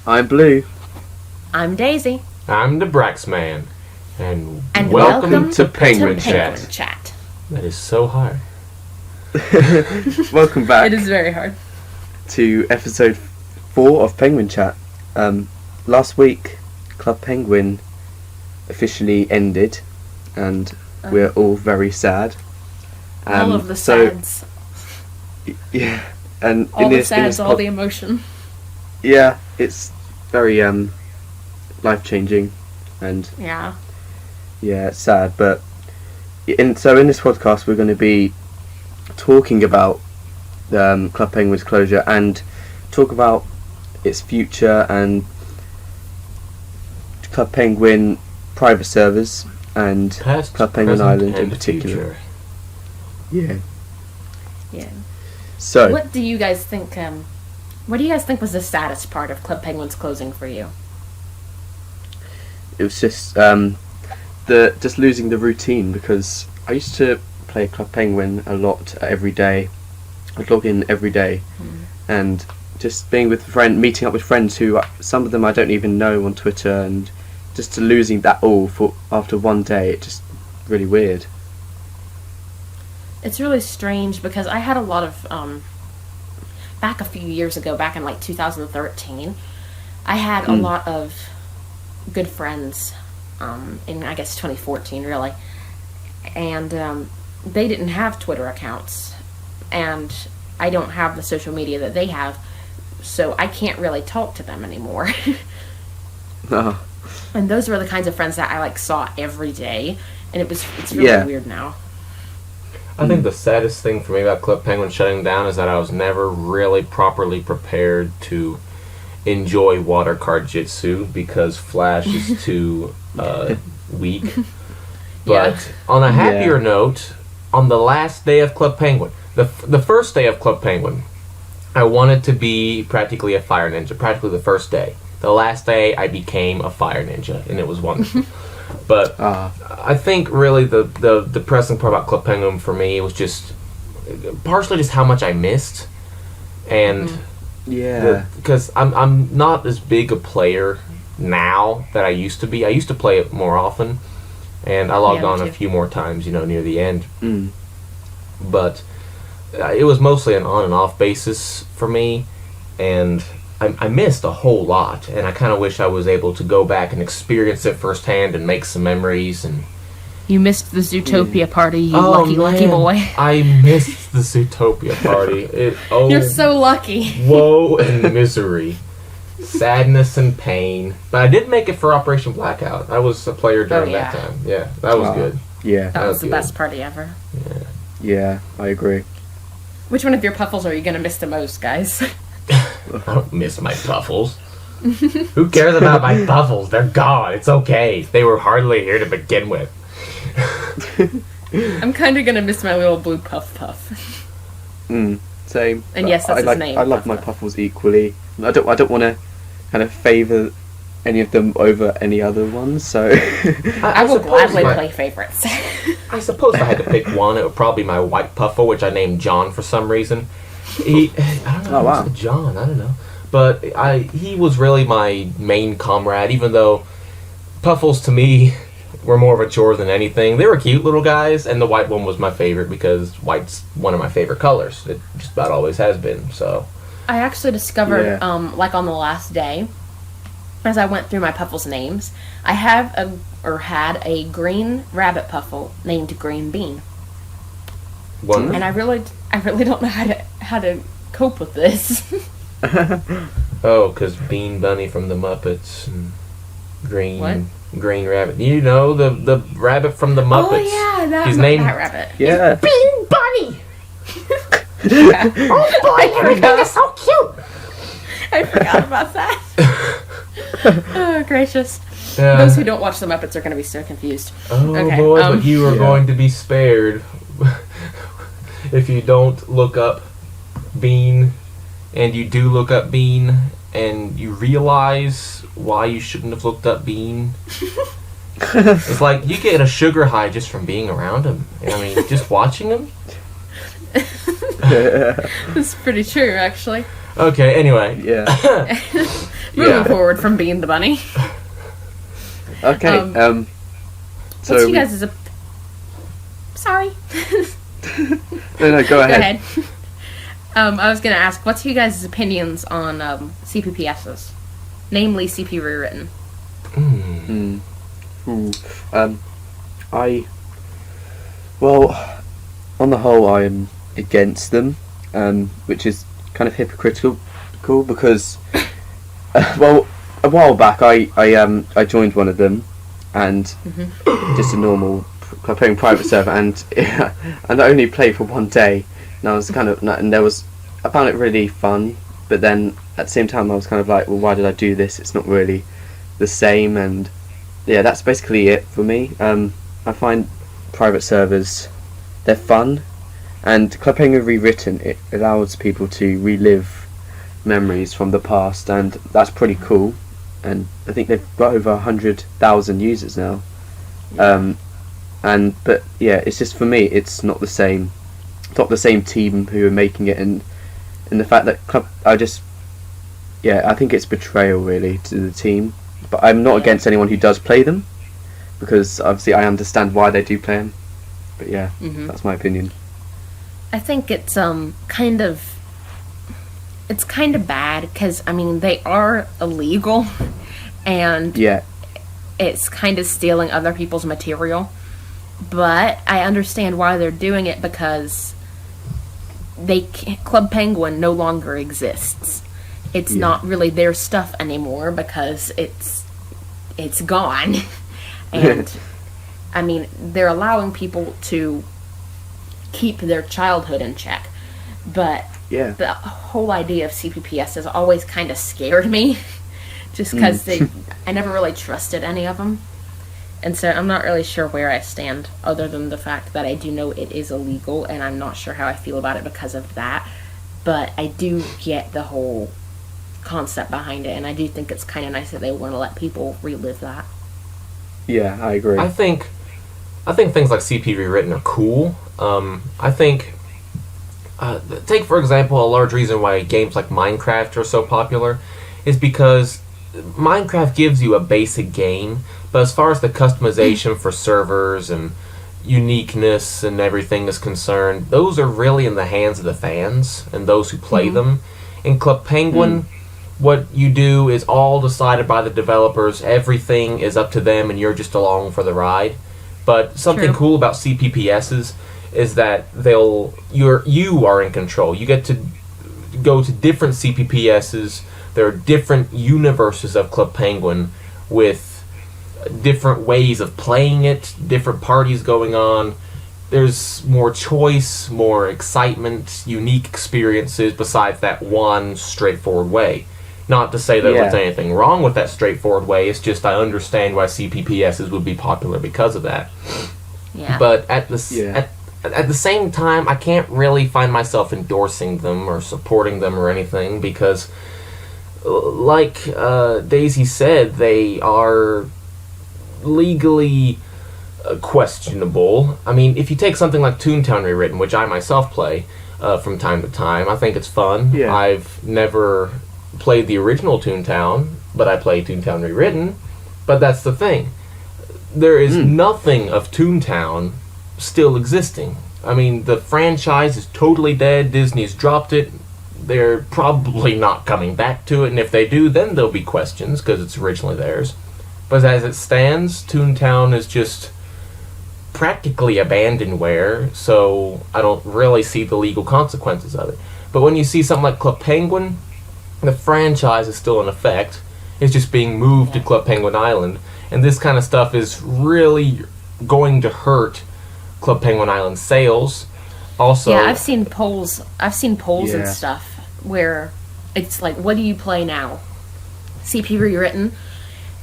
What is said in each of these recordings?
I'm Blue. I'm Daisy. I'm Dabraxman. And welcome to Penguin Penguin Chat. Chat. That is so hard. Welcome back. It is very hard. To episode 4 of Penguin Chat. Last week, Club Penguin officially ended, and we're all very sad. All of the sads. Yeah, and all the sads, all the emotion. Yeah, it's very life-changing, and yeah, it's sad. But in this podcast, we're going to be talking about Club Penguin's closure and talk about its future and Club Penguin private servers and Past, Club Penguin present, Island in and particular. Future. Yeah. So, what do you guys think? What do you guys think was the saddest part of Club Penguin's closing for you? it was just just losing the routine, because I used to play Club Penguin a lot every day. I'd log in every day, and just being with meeting up with friends who some of them I don't even know on Twitter, and just losing that all after one day, it's just really weird. It's really strange because I had a lot of back a few years ago, back in like 2013, I had a lot of good friends in I guess 2014 really, and they didn't have Twitter accounts, and I don't have the social media that they have, so I can't really talk to them anymore. Oh. And those were the kinds of friends that I saw every day, and it's really weird now. I think the saddest thing for me about Club Penguin shutting down is that I was never really properly prepared to enjoy water card jitsu because Flash is too weak. But on a happier note, on the last day of Club Penguin, the first day of Club Penguin, I wanted to be practically a fire ninja, practically the first day. The last day, I became a fire ninja, and it was wonderful. But I think really the depressing part about Club Penguin for me was just partially just how much I missed, and because I'm not as big a player now that I used to be. I used to play it more often, and I logged on a few more times, near the end. But it was mostly an on and off basis for me, and I missed a whole lot, and I kind of wish I was able to go back and experience it firsthand and make some memories. And you missed the Zootopia party, you lucky boy. I missed the Zootopia party. You're so lucky. Woe and misery, sadness and pain. But I did make it for Operation Blackout. I was a player during that time. Yeah, that was good. Yeah, that was the best party ever. Yeah, I agree. Which one of your Puffles are you going to miss the most, guys? I don't miss my Puffles. Who cares about my Puffles? They're gone. It's okay. They were hardly here to begin with. I'm kind of going to miss my little blue Puff. Same. And yes, that's his name. I love my Puffles equally. I don't want to kind of favour any of them over any other ones, so I will gladly play favorites. I suppose if I had to pick one, it would probably be my white Puffle, which I named John for some reason. I don't know. Oh, wow. John, I don't know. But he was really my main comrade, even though Puffles to me were more of a chore than anything. They were cute little guys, and the white one was my favorite because white's one of my favorite colors. It just about always has been. So I actually discovered, on the last day, as I went through my Puffles names, I had a green rabbit Puffle named Green Bean. Wonderful. And I really don't know how to cope with this. Oh, because Bean Bunny from the Muppets and Green Rabbit. The rabbit from the Muppets. Oh yeah, that rabbit. Yeah, Bean Bunny. Oh boy, everything is so cute. I forgot about that. Oh gracious. Yeah. Those who don't watch the Muppets are going to be so confused. Oh okay, boy, but you are going to be spared if you don't look up Bean, and you do look up Bean, and you realize why you shouldn't have looked up Bean. It's like you get a sugar high just from being around him. I mean, just watching him. That's pretty true, actually. Okay, anyway. Yeah. moving forward from being the bunny. Okay. So what's you guys' Sorry. No, go ahead. I was going to ask, what's you guys' opinions on CPPSs? Namely, CP Rewritten. Well, on the whole, I'm against them, which is kind of hypocritical because, well, a while back I joined one of them, and just a normal playing private server, and I only played for one day, and I was I found it really fun, but then at the same time I was kind of like, well, why did I do this? It's not really the same, and yeah, that's basically it for me. I find private servers, they're fun, and Club Penguin Rewritten, it allows people to relive memories from the past, and that's pretty cool. And I think they've got over 100,000 users now. But yeah, it's just, for me, it's not the same. It's not the same team who are making it, and the fact that I think it's betrayal really to the team. But I'm not against anyone who does play them, because obviously I understand why they do play them. But yeah, that's my opinion. I think it's kind of bad because, I mean, they are illegal, and it's kind of stealing other people's material. But I understand why they're doing it, because Club Penguin no longer exists. It's not really their stuff anymore because it's gone. And I mean, they're allowing people to keep their childhood in check, but the whole idea of CPPS has always kind of scared me, just because I never really trusted any of them, and so I'm not really sure where I stand, other than the fact that I do know it is illegal, and I'm not sure how I feel about it because of that. But I do get the whole concept behind it, and I do think it's kind of nice that they want to let people relive that. Yeah, I agree. I think things like CP Rewritten are cool. I think, take for example, a large reason why games like Minecraft are so popular is because Minecraft gives you a basic game, but as far as the customization for servers and uniqueness and everything is concerned, those are really in the hands of the fans and those who play them. In Club Penguin, what you do is all decided by the developers. Everything is up to them, and you're just along for the ride. But something cool about CPPSs is that you are in control. You get to go to different CPPSs. There are different universes of Club Penguin with different ways of playing it, different parties going on. There's more choice, more excitement, unique experiences besides that one straightforward way. Not to say that there's anything wrong with that straightforward way, it's just I understand why CPPSs would be popular because of that. Yeah. But at the same time, I can't really find myself endorsing them or supporting them or anything, because like Daisy said, they are legally questionable. I mean, if you take something like Toontown Rewritten, which I myself play from time to time, I think it's fun. Yeah. I've never played the original Toontown, but I play Toontown Rewritten. But that's the thing. There is nothing of Toontown still existing. I mean, the franchise is totally dead. Disney's dropped it. They're probably not coming back to it, and if they do, then there'll be questions, because it's originally theirs. But as it stands, Toontown is just practically abandonware, so I don't really see the legal consequences of it. But when you see something like Club Penguin, the franchise is still in effect. It's just being moved to Club Penguin Island, and this kind of stuff is really going to hurt Club Penguin Island sales. Also, I've seen polls and stuff where it's like, what do you play now? CP Rewritten,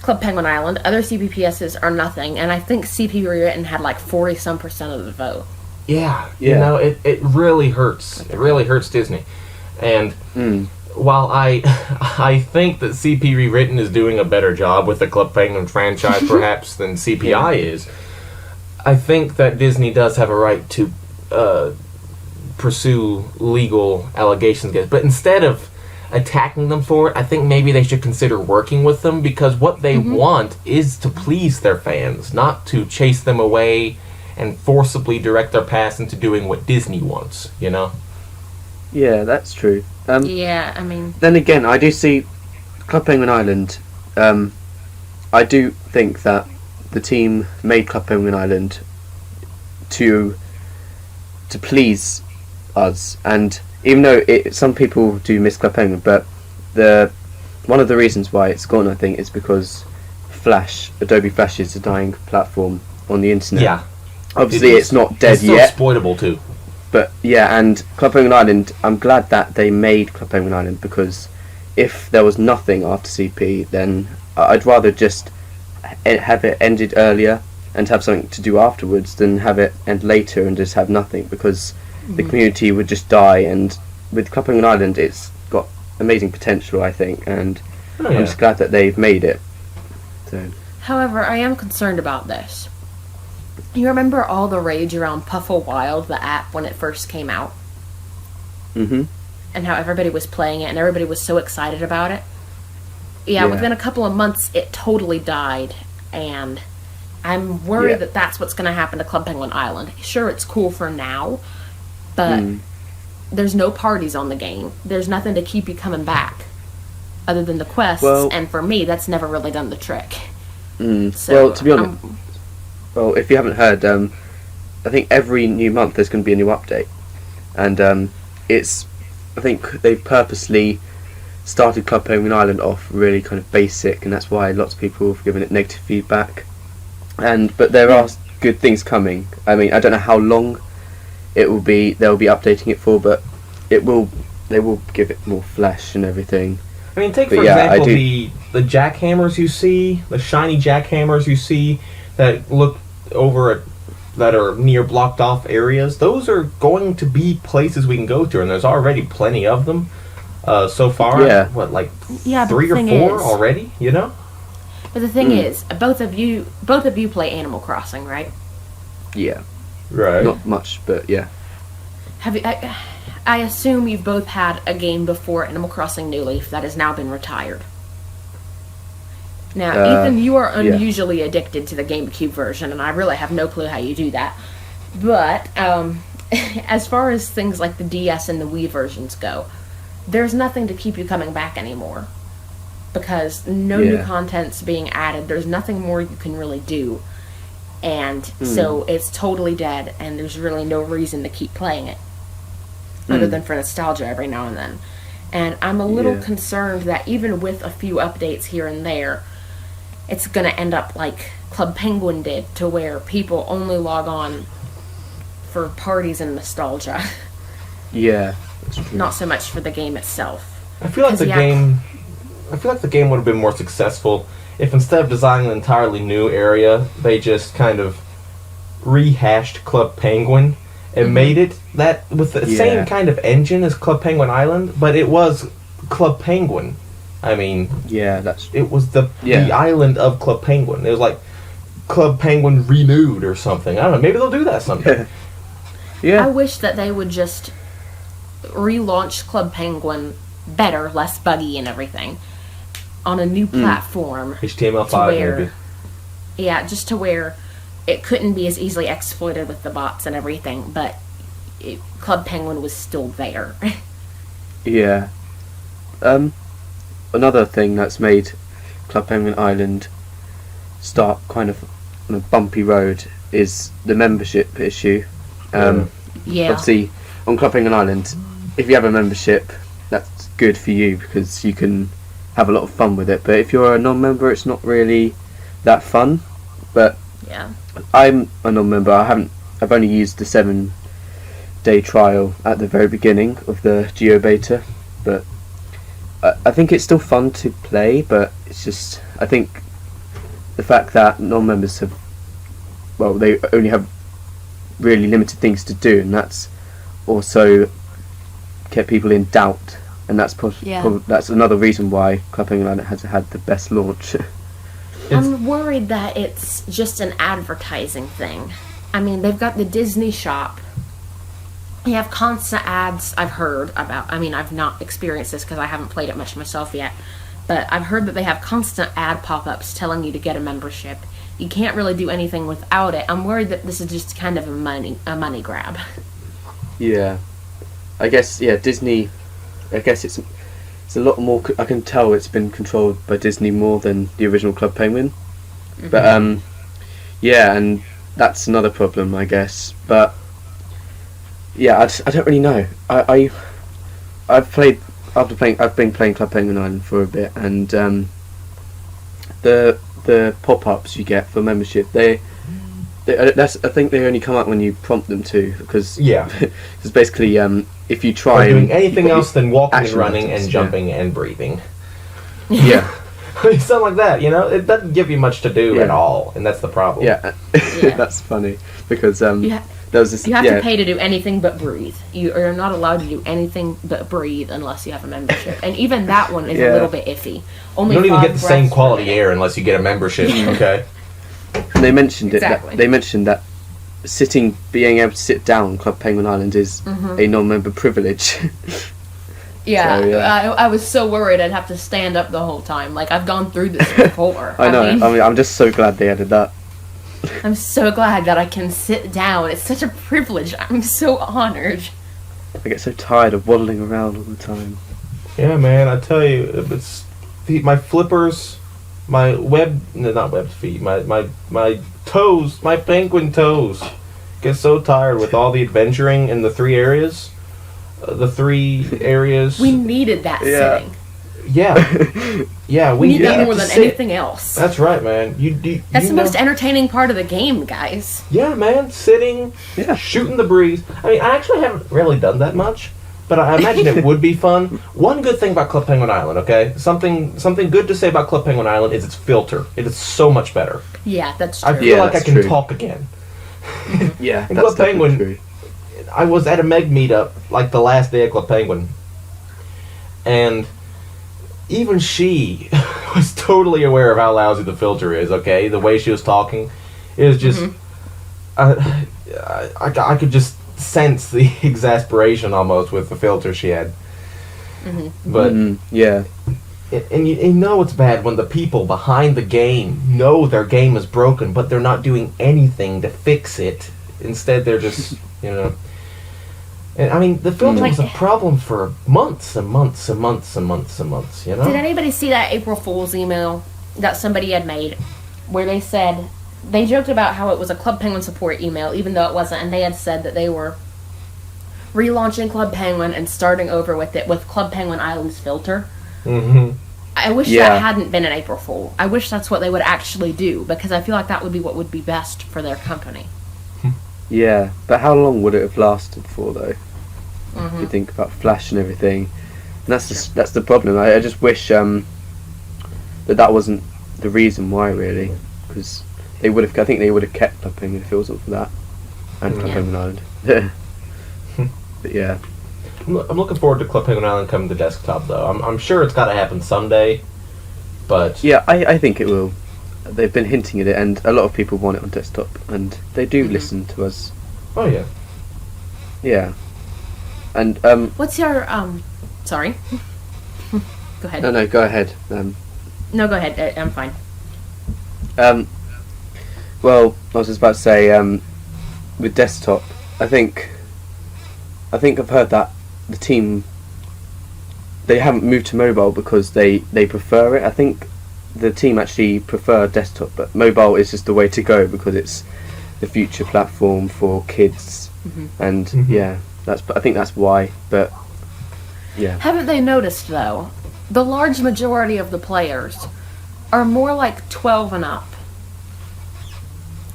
Club Penguin Island. Other CPPSs are nothing, and I think CP Rewritten had like 40-some% of the vote. Yeah. You know, it really hurts. It really hurts Disney. And while I think that CP Rewritten is doing a better job with the Club Penguin franchise perhaps than CPI is, I think that Disney does have a right to pursue legal allegations against. But instead of attacking them for it, I think maybe they should consider working with them, because what they want is to please their fans, not to chase them away and forcibly direct their paths into doing what Disney wants, you know? Yeah, that's true. Yeah, I mean... Then again, I do see Club Penguin Island. I do think that the team made Club Penguin Island to please us, and even though some people do miss Club Penguin, but one of the reasons why it's gone, I think, is because Adobe Flash is a dying platform on the internet. Yeah. Obviously, it's not dead it's still yet. exploitable too. But yeah, and Club Penguin Island, I'm glad that they made Club Penguin Island, because if there was nothing after CP, then I'd rather just have it ended earlier and have something to do afterwards than have it end later and just have nothing, because the community would just die. And with Club Penguin Island, it's got amazing potential, I think, and I'm just glad that they've made it. So. However, I am concerned about this. You remember all the rage around Puffle Wild, the app, when it first came out? Mm-hmm. And how everybody was playing it and everybody was so excited about it? Yeah, within a couple of months, it totally died. And I'm worried that that's what's going to happen to Club Penguin Island. Sure, it's cool for now, but there's no parties on the game. There's nothing to keep you coming back other than the quests. And for me, that's never really done the trick. So, well, to be honest... Well, if you haven't heard, I think every new month there's going to be a new update, and I think they've purposely started Club Penguin Island off really kind of basic, and that's why lots of people have given it negative feedback. But there are good things coming. I mean, I don't know how long they'll be updating it for, but they will give it more flesh and everything. I mean, take for example the jackhammers you see, the shiny jackhammers you see that look that are near blocked off areas. Those are going to be places we can go to, and there's already plenty of them so far. Yeah. What, like 3 or 4 already? You know. But the thing is, both of you play Animal Crossing, right? Yeah. Right. Not much, but yeah. Have you? I assume you've both had a game before Animal Crossing New Leaf that has now been retired. Now, Ethan, you are unusually addicted to the GameCube version, and I really have no clue how you do that. But as far as things like the DS and the Wii versions go, there's nothing to keep you coming back anymore. Because no new content's being added, there's nothing more you can really do. And so it's totally dead, and there's really no reason to keep playing it. Other than for nostalgia every now and then. And I'm a little concerned that even with a few updates here and there, it's going to end up like Club Penguin did, to where people only log on for parties and nostalgia. Yeah, that's true. Not so much for the game itself. I feel like the game would have been more successful if, instead of designing an entirely new area, they just kind of rehashed Club Penguin and made it that with the same kind of engine as Club Penguin Island, but it was Club Penguin. I mean, it was the island of Club Penguin. It was like Club Penguin renewed or something. I don't know. Maybe they'll do that someday. I wish that they would just relaunch Club Penguin better, less buggy and everything, on a new platform. HTML5 maybe. Yeah, just to where it couldn't be as easily exploited with the bots and everything, but Club Penguin was still there. Yeah. Another thing that's made Club Penguin Island start kind of on a bumpy road is the membership issue. Obviously, on Club Penguin Island, if you have a membership, that's good for you because you can have a lot of fun with it. But if you're a non-member, it's not really that fun. But I'm a non-member. I've only used the 7-day trial at the very beginning of the Geo Beta, but I think it's still fun to play. But it's just, I think the fact that non-members they only have really limited things to do, and that's also kept people in doubt, and that's that's another reason why Club Penguin Island has had the best launch. I'm worried that it's just an advertising thing. I mean, they've got the Disney shop you have constant ads. I've heard about. I mean, I've not experienced this because I haven't played it much myself yet. But I've heard that they have constant ad pop-ups telling you to get a membership. You can't really do anything without it. I'm worried that this is just kind of a money grab. Yeah, I guess Disney. I guess it's a lot more. I can tell it's been controlled by Disney more than the original Club Penguin. But yeah, and that's another problem, I guess. But yeah, I don't really know. I've been playing Club Penguin Island for a bit, and the pop-ups you get for membership, I think they only come up when you prompt them to, because it's basically if you try doing anything else than walking and action running items, and jumping and breathing. Yeah. Something like that, it doesn't give you much to do at all, and that's the problem. Yeah. That's funny, because there was this, you have to pay to do anything but breathe. You are not allowed to do anything but breathe unless you have a membership, and even that one is a little bit iffy. Only you don't even get the 5 same breaths quality per minute. air unless you get a membership. Okay. And they mentioned Exactly. they mentioned that being able to sit down on Club Penguin Island is a non-member privilege. Yeah, So, yeah. I was so worried I'd have to stand up the whole time. Like, I've gone through this before. I know. I mean, I'm just so glad they added that. I'm so glad that I can sit down. It's such a privilege. I'm so honored. I get so tired of waddling around all the time. Yeah, man, I tell you, it's my flippers, my not webbed feet, my toes, my penguin toes, get so tired with all the adventuring in the 3 areas. We needed that sitting. Yeah, We need that have more to than sit. anything else. That's right, man. That's the most entertaining part of the game, guys. Yeah, man, sitting, shooting the breeze. I mean, I actually haven't really done that much, but I imagine it would be fun. One good thing about Club Penguin Island, okay? Something good to say about Club Penguin Island is its filter. It is so much better. Yeah, that's true. I feel like I that's can true. talk again. Yeah, And that's Club Penguin, true. I was at a Meg meetup, like the last day of Club Penguin, and even she was totally aware of how lousy the filter is, okay? The way she was talking, it was just... I could just sense the exasperation almost with the filter she had. But yeah, and you know it's bad when the people behind the game know their game is broken, but they're not doing anything to fix it. Instead, they're just, And I mean, the filter was a problem for months and months and months and months and months, Did anybody see that April Fool's email that somebody had made where they said, they joked about how it was a Club Penguin support email, even though it wasn't, and they had said that they were relaunching Club Penguin and starting over with it with Club Penguin Island's filter. I wish that hadn't been an April Fool. I wish that's what they would actually do, because I feel like that would be what would be best for their company. Yeah, but how long would it have lasted for, though? If you think about Flash and everything, and that's the problem. I just wish that wasn't the reason why, really, because they would have. I think they would have kept Club Penguin if it wasn't for that, and Club Penguin Island. But yeah, I'm looking forward to Club Penguin Island coming to desktop, though. I'm sure it's got to happen someday, but yeah, I think it will. They've been hinting at it, and a lot of people want it on desktop, and they do listen to us. Oh yeah. Yeah, and What's your sorry? Go ahead. No, go ahead. No, go ahead. I'm fine. Well, I was just about to say, with desktop, I think I've heard that the team, they haven't moved to mobile because they prefer it. I think the team actually prefer desktop, but mobile is just the way to go because it's the future platform for kids, and I think that's why. But yeah, Haven't they noticed, though, the large majority of the players are more like 12 and up?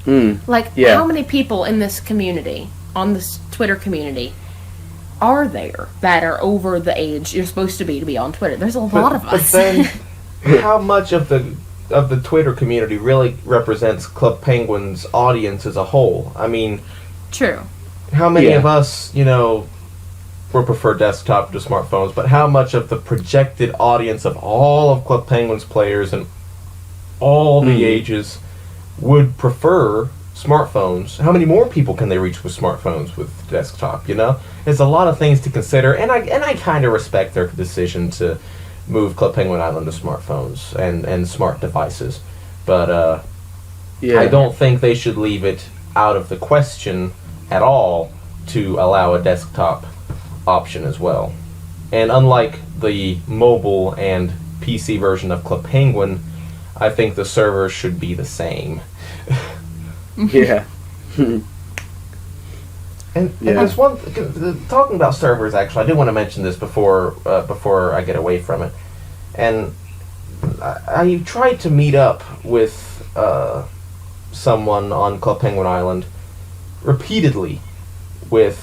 How many people in this community, on this Twitter community, are there that are over the age you're supposed to be on Twitter? There's a lot of us. But then, how much of the Twitter community really represents Club Penguin's audience as a whole? I mean, True. how many of us, would prefer desktop to smartphones, but how much of the projected audience of all of Club Penguin's players and all the ages would prefer smartphones, how many more people can they reach with smartphones with desktop? There's a lot of things to consider, and I kind of respect their decision to move Club Penguin Island to smartphones and smart devices, but I don't think they should leave it out of the question at all to allow a desktop option as well. And unlike the mobile and PC version of Club Penguin, I think the servers should be the same. Yeah. And there's one talking about servers. Actually, I did want to mention this before I get away from it. And I tried to meet up with someone on Club Penguin Island repeatedly with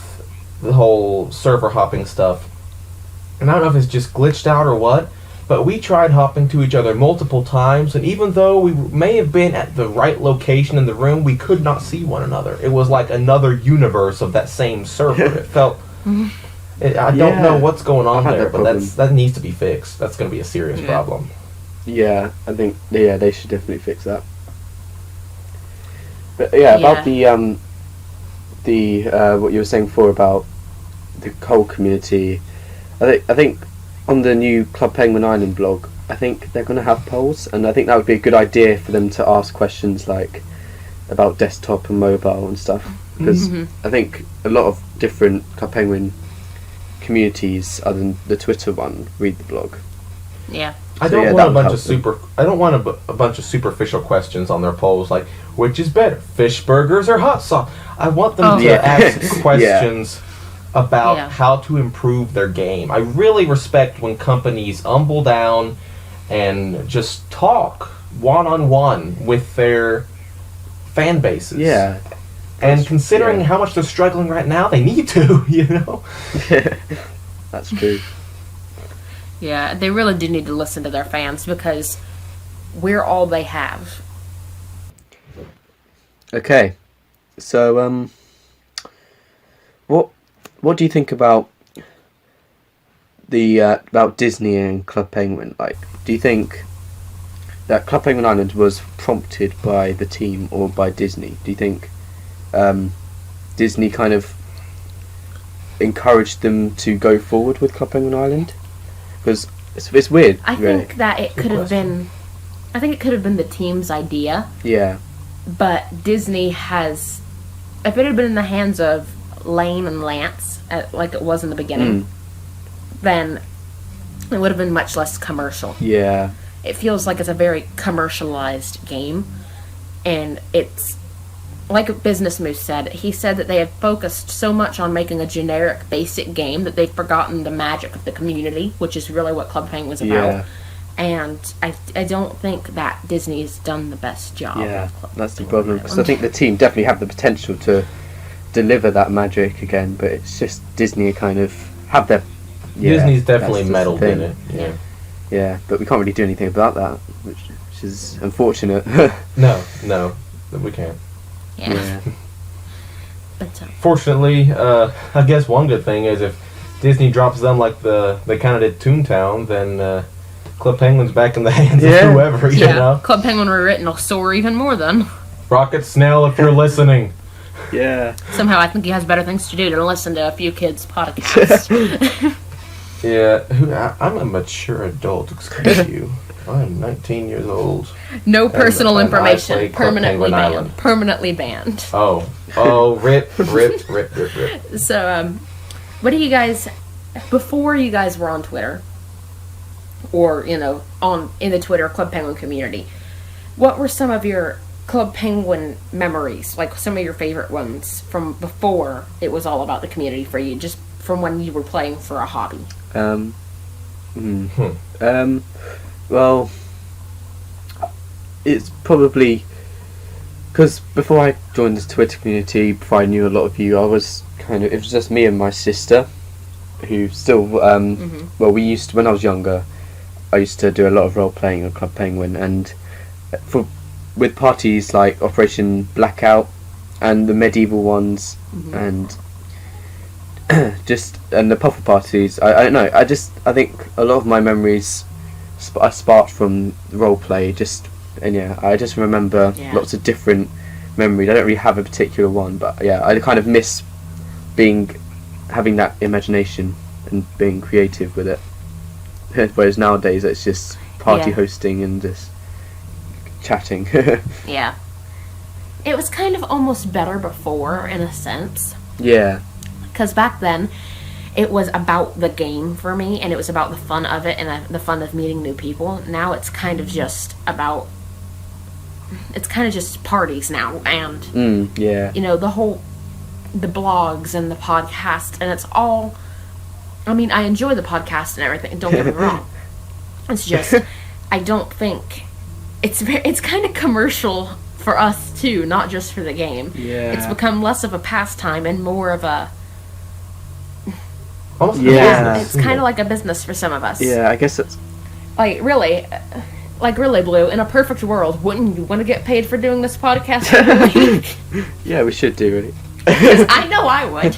the whole server hopping stuff. And I don't know if it's just glitched out or what, but we tried hopping to each other multiple times, and even though we may have been at the right location in the room, we could not see one another. It was like another universe of that same server. It felt... I don't know what's going on there, but that needs to be fixed. That's going to be a serious problem. Yeah, I think they should definitely fix that. But about the what you were saying before about the whole community, I think on the new Club Penguin Island blog, I think they're going to have polls, and I think that would be a good idea for them to ask questions like about desktop and mobile and stuff, because I think a lot of different Club Penguin communities other than the Twitter one read the blog. Yeah. I don't want a bunch of superficial questions on their polls like which is better, fish burgers or hot sauce. I want them to ask questions about how to improve their game. I really respect when companies humble down and just talk one-on-one with their fan bases. Yeah. And considering how much they're struggling right now, they need to, That's true. Yeah, they really do need to listen to their fans because we're all they have. Okay. So, what do you think about about Disney and Club Penguin? Like, do you think that Club Penguin Island was prompted by the team or by Disney? Do you think Disney kind of encouraged them to go forward with Club Penguin Island? Because it's weird. I think that it could have been. I think it could have been the team's idea. Yeah. But Disney has, if it had been in the hands of Lane and Lance, like it was in the beginning, then it would have been much less commercial. Yeah. It feels like it's a very commercialized game, and it's like Business Moose said. He said that they have focused so much on making a generic, basic game that they've forgotten the magic of the community, which is really what Club Penguin was about. Yeah. And I don't think that Disney's done the best job. Yeah, that's the problem. Because I think the team definitely have the potential to deliver that magic again, but it's just Disney kind of have their... Disney's definitely meddled in it. Yeah. Yeah, but we can't really do anything about that, which is unfortunate. No, we can't. Yeah. But fortunately, I guess one good thing is if Disney drops them like they kind of did Toontown, then Club Penguin's back in the hands of whoever, you know? Club Penguin Rewritten will soar even more then. Rocket Snail, if you're listening. Yeah. Somehow I think he has better things to do than listen to a few kids' podcasts. Yeah, I'm a mature adult, excuse you. I'm 19 years old. No personal and information. Permanently banned. Island. Permanently banned. Oh, rip. So, what do you guys, before you guys were on Twitter, or, in the Twitter Club Penguin community, what were some of your Club Penguin memories, like some of your favorite ones from before it was all about the community for you, just from when you were playing for a hobby? Well, it's probably because before I joined this Twitter community, before I knew a lot of you, it was just me and my sister, who still, well, we used to, when I was younger, I used to do a lot of role playing on Club Penguin, and with parties like Operation Blackout and the medieval ones, and the Puffle parties. I don't know. I think a lot of my memories are sparked from role play. I just remember lots of different memories. I don't really have a particular one, but yeah, I kind of miss having that imagination and being creative with it. Whereas nowadays it's just party hosting and just chatting. Yeah. It was kind of almost better before, in a sense. Yeah. Because back then, it was about the game for me, and it was about the fun of it and the fun of meeting new people. Now it's kind of just about... It's kind of just parties now, and... yeah. You know, the blogs and the podcast, and it's all... I mean, I enjoy the podcast and everything, don't get me wrong. It's just, I don't think... It's kind of commercial for us, too, not just for the game. Yeah. It's become less of a pastime and more of a... Yeah. It's kind of like a business for some of us. Yeah, I guess it's... Really, Blue, in a perfect world, wouldn't you want to get paid for doing this podcast every week? Yeah, we should do, really. 'Cause I know I would.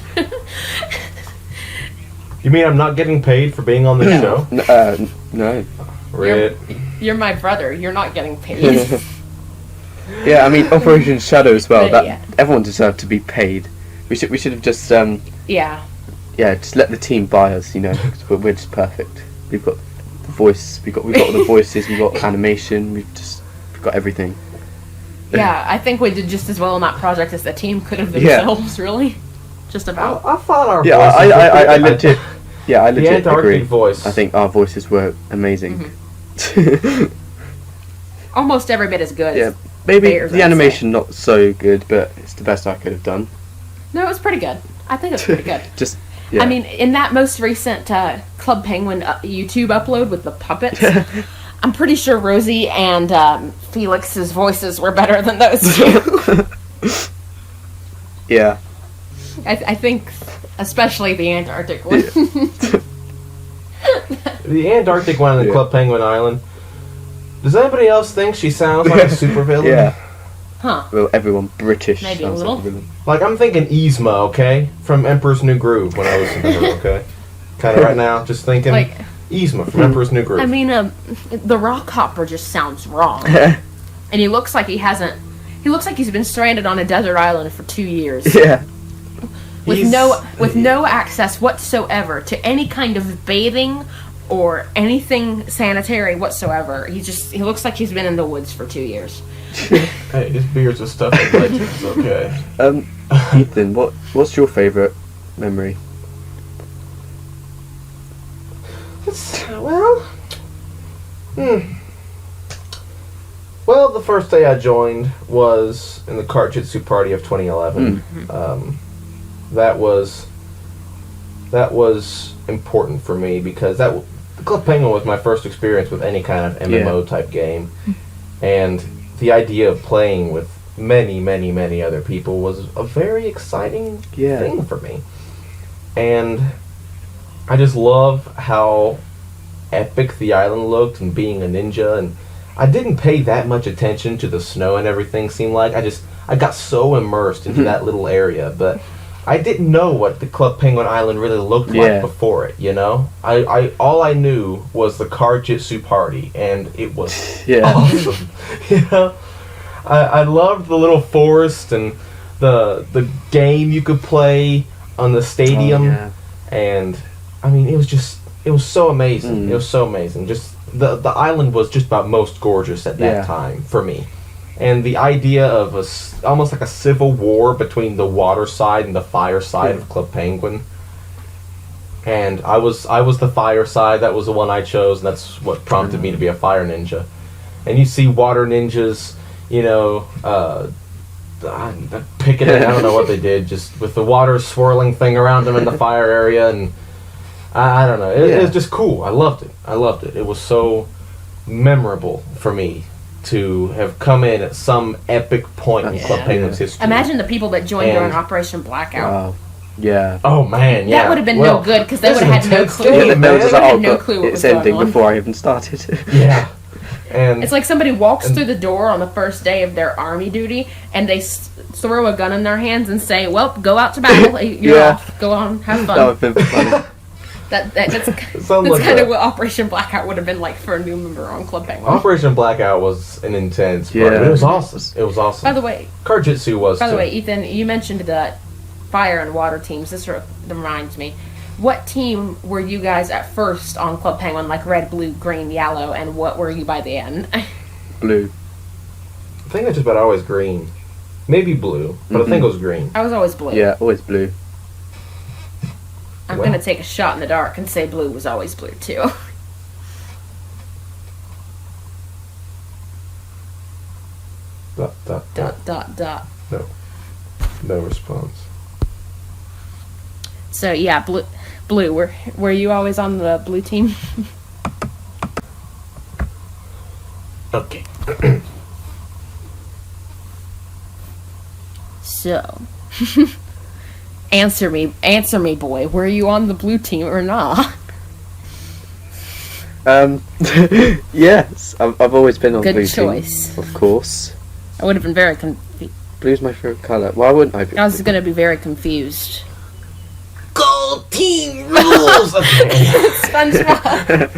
You mean I'm not getting paid for being on this show? No. You're my brother. You're not getting paid. Yeah, I mean, Operation Shadow as well. But, everyone deserved to be paid. We should have just yeah, just let the team buy us. You know, 'cause we're just perfect. We've got the voice. We've got all the voices. We've got animation. We've got everything. yeah. I think we did just as well on that project as the team could have themselves. Really, just about. I thought our Yeah, voices I legit. Yeah, I the legit Antarctic agree. voice. I think our voices were amazing. Almost every bit as good. Yeah, as maybe theirs, the I'd animation not so good, but it's the best I could have done. No, it was pretty good. I think it was pretty good. Just, yeah. I mean, in that most recent Club Penguin YouTube upload with the puppets, I'm pretty sure Rosie and Felix's voices were better than those two. Yeah. I think, especially the Antarctic one. The Antarctic one in the Club Penguin Island. Does anybody else think she sounds like a supervillain? Yeah. Huh. Well, everyone British Maybe a sounds little. like a villain. Like, I'm thinking Yzma, okay? From Emperor's New Groove when I listen to her, okay? Kind of right now, just thinking Like- Yzma from Emperor's New Groove. I mean, the rock hopper just sounds wrong. And he looks like he looks like he's been stranded on a desert island for 2 years. Yeah. With no access whatsoever to any kind of bathing or anything sanitary whatsoever. He looks like he's been in the woods for 2 years. Hey, his beard's a stuff of legends, okay? Ethan, what's your favourite memory? Well, the first day I joined was in the Kart Jitsu party of 2011. That was important for me because the Club Penguin was my first experience with any kind of MMO type game, and the idea of playing with many, many, many other people was a very exciting thing for me. And I just love how epic the island looked and being a ninja, and I didn't pay that much attention to the snow and everything seemed like. I got so immersed into that little area, but I didn't know what the Club Penguin Island really looked like before it, you know? All I knew was the Kart Jitsu party, and it was awesome. You know? I loved the little forest and the game you could play on the stadium, and I mean, it was so amazing. It was so amazing. Just the island was just about most gorgeous at that time for me. And the idea of almost like a civil war between the water side and the fire side of Club Penguin. And I was the fire side. That was the one I chose, and that's what prompted me to be a fire ninja. And you see water ninjas, you know, picketing. I don't know what they did, just with the water swirling thing around them in the fire area, and I don't know. It was just cool. I loved it. It was so memorable for me to have come in at some epic point in Club Penguin's history. Imagine the people that joined during Operation Blackout. Wow. Yeah. Oh man, That would have been no good because they would have had no clue. They would have had no clue what was it's going ending on. before I even started. Yeah. And it's like somebody walks through the door on the first day of their army duty, and they throw a gun in their hands and say, "Well, go out to battle. You're off. Go on, have fun." That would have been funny. That's Something like kind that. of what Operation Blackout would have been like for a new member on Club Penguin. Operation Blackout was an intense part, Yeah. but it was awesome. It was awesome. By the way, Card-Jitsu was By the too. way, Ethan, you mentioned the fire and water teams. This reminds me. What team were you guys at first on Club Penguin, like red, blue, green, yellow, and what were you by the end? Blue. I think it's just about always green. Maybe blue, but I think it was green. I was always blue. Yeah, always blue. I'm Well. going to take a shot in the dark and say blue was always blue, too. Dot, dot, dot. dot, dot. No response. So, yeah, blue. Were you always on the blue team? Okay. So, answer me, boy. Were you on the blue team or not? Yes, I've always been on Good blue choice. team, of course. I would have been very confused. Blue's my favorite color. Why wouldn't I be? I was going to be very confused. Gold team rules! Okay. SpongeBob.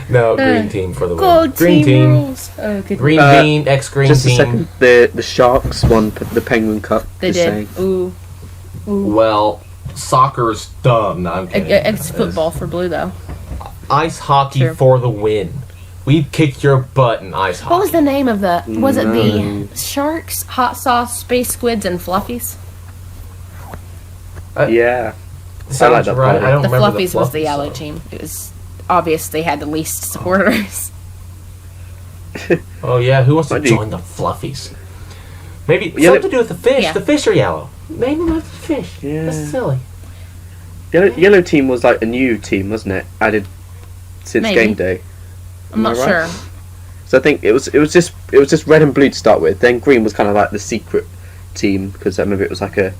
No, green team for the win. Gold Green team. rules. Oh, good. Green bean, ex-green Just a team. second. The Sharks won the Penguin Cup. They just did. saying. Ooh. Well, soccer's dumb. No, I'm kidding. It's football for blue, though. Ice hockey True. for the win. We'd kick your butt in ice hockey. What was the name of the... Was it No. the Sharks, Hot Sauce, Space Squids, and Fluffies? Yeah. Sounds I like that right. part. I don't The remember Fluffies was the Fluffies, yellow though. team. It was obvious they had the least supporters. Oh yeah, who wants to Might be- join the Fluffies? Maybe Yellow- something to do with the fish. Yeah. The fish are yellow. Maybe not the fish. Yeah. That's silly. Yellow team was like a new team, wasn't it? Added since Maybe. game day. I'm not Am I right? sure. So I think it was just red and blue to start with. Then green was kind of like the secret team because I remember it was like a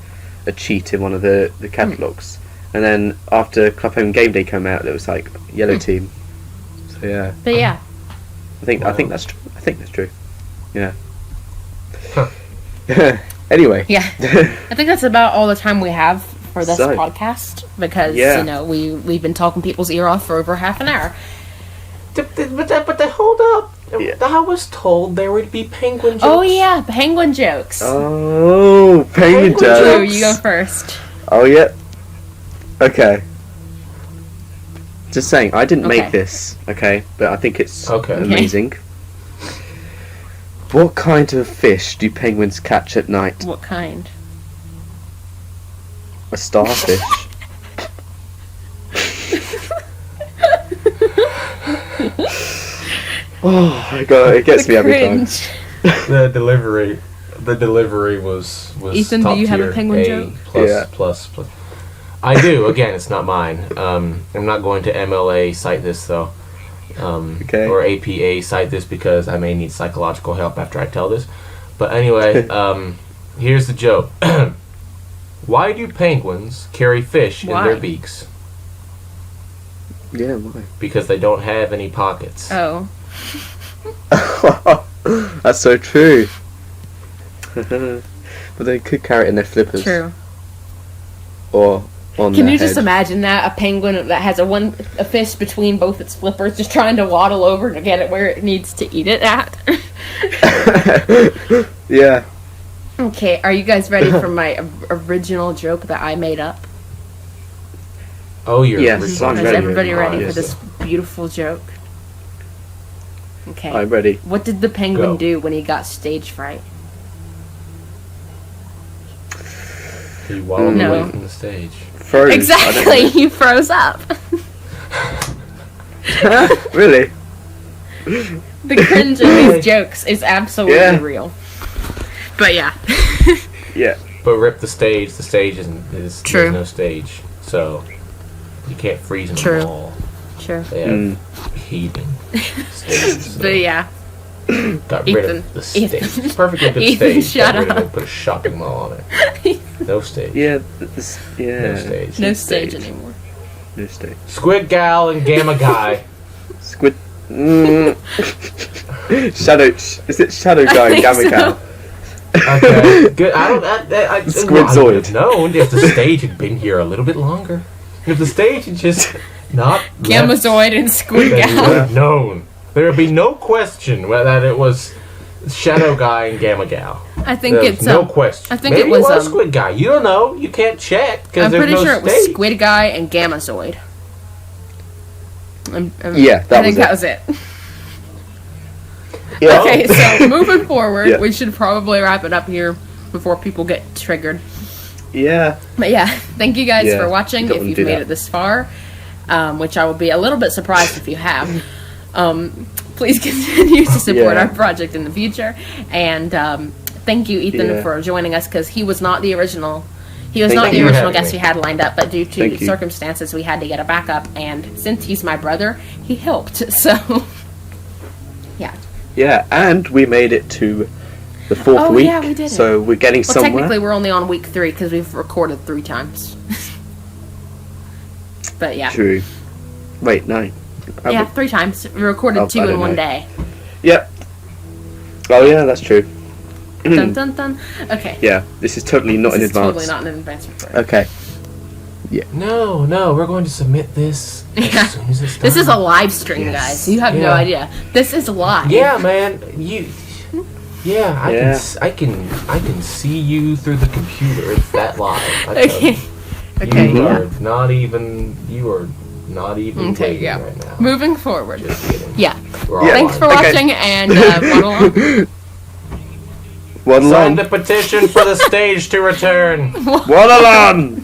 cheat in one of the catalogs. And then after Club Penguin Game Day came out, it was like yellow team. So yeah, But yeah. I think that's true. I think that's true. Yeah. Huh. Anyway. Yeah. I think that's about all the time we have for this So- podcast because, Yeah. you know, we've been talking people's ear off for over half an hour. But hold up. Yeah. I was told there would be penguin jokes. Oh, yeah. Penguin jokes. Oh, penguin Penguin Drew, jokes. you go first. Oh yeah. Okay. Just saying, I didn't Okay. make this, okay, but I think it's Okay. amazing. What kind of fish do penguins catch at night? What kind? A starfish. Oh my god, it gets The me every time. cringe. The delivery was Ethan, top do you have a tier. penguin joke? Plus, Yeah. plus. I do. Again, it's not mine. I'm not going to MLA cite this though. Okay. Or APA cite this because I may need psychological help after I tell this. But anyway, here's the joke. Why do penguins carry fish in Why? their beaks? Yeah, why? Because they don't have any pockets. Oh. That's so true. But they could carry it in their flippers. True. Or on Can their you just head. imagine that? A penguin that has a fish between both its flippers just trying to waddle over to get it where it needs to eat it at? Yeah. Okay, are you guys ready for my original joke that I made up? Oh, you're Yes, original. I'm Is ready. everybody ready Yes. for this beautiful joke? Okay. I'm ready. What did the penguin Go. do when he got stage fright? He waddled No. away from the stage. Froze. I Exactly, he froze up. don't- Really? The cringe of these jokes is absolutely Yeah. real. But yeah. Yeah. But rip the stage. The stage is True. there's no stage, so you can't freeze them True. all. Sure. They have heaving stages. So But yeah. got rid Ethan. of the stage. Ethan. Perfectly good Ethan, stage. Got shut rid of up. it. Put a shopping mall on it. No stage. Yeah. No stage. No stage anymore. No stage. Squid Gal and Gamma Guy. Squid. Shadow. Is it Shadow Guy I and think Gamma Cow? Okay, good. Squidzoid. No, if the stage had been here a little bit longer, if the stage had just not Gamazoid and Squid left, they would Gal. have known. There would be no question that it was Shadow Guy and Gamma Gal. I think There's it's no question. I think Maybe it was Squid Guy. You don't know. You can't check because I'm there's pretty no sure it was stage. Squid Guy and Gamazoid. Yeah, that I think was that was it. Yeah. Okay, so moving forward, Yeah. we should probably wrap it up here before people get triggered. Yeah. But yeah, thank you guys Yeah, for watching. you don't If wanna you've do made that. it this far, which I will be a little bit surprised if you have. Please continue to support Yeah. our project in the future. And thank you, Ethan, Yeah. for joining us because he was not the original. He was Thank not the you for original having guest me. we had lined up, but due to Thank you. circumstances, we had to get a backup. And since he's my brother, he helped. So, yeah. Yeah, and we made it to the fourth Oh, week. yeah, we did it. So we're getting Well, somewhere. technically, we're only on week 3 because we've recorded 3 times. But yeah. True. Wait, no. Yeah, 3 times. We recorded Oh, 2 I in don't one know. day. Yep. Oh yeah, that's true. Dun dun dun. Okay. Yeah, this is totally not This in is advance. totally not an advance recording. Okay. No, we're going to submit this Yeah. as soon as it's done. This is a live stream, Yes. guys. You have no Yeah. idea. This is live. Yeah, man. Yeah, Yeah. I can see you through the computer. It's that live. I tell Okay. you. Okay. You Yeah. are not even. You are not even Okay. waiting Yeah. right now. Moving forward. Just kidding. Yeah. We're all Yeah. Thanks on. for Okay. watching and Waddle On. Waddle Sign on. the petition for the stage to return. Waddle on.